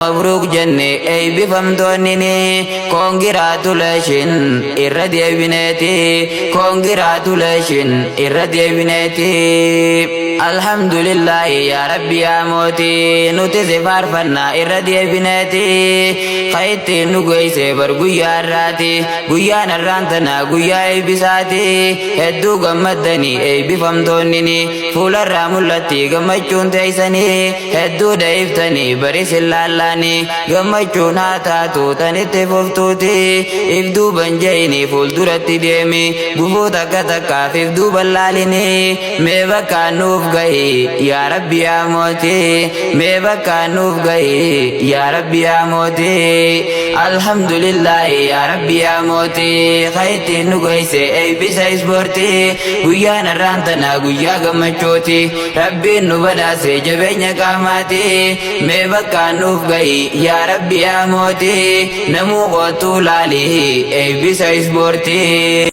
مبروك جنة أي بفمدونني congratulation irradi binati congratulation irradi binati alhamdulillah ya rabbi ya moti nuti zifar fanna irradi binati khayti nugoyse bar guyarati guyana rantana guyay bisati heddu gammadani ay bifamdonini fular ramulati gammachun taysani heddu daiftani barisilalla gammachun haa taatu tanitti fuftuuti ifduu banjayni fuulduratti deemi gufuu takka takkaaf ifduu ballaalini mee bakkaan nuuf gahi yaa rabbi yaa mooti mee bakkaan nuuf gahi yaa rabbi yaa mooti alhamdulillahi yaa rabbi yaa mooti khayti nu goyse eebbisa ispoorti guyyaan har'aan tana guyyaa gammachuuti rabbiin nu badhaase jabeenya qaamaati mee bakkaan nuuf يا ربي يا موتي نمو قوتو لالي اي بيسا اسبورتي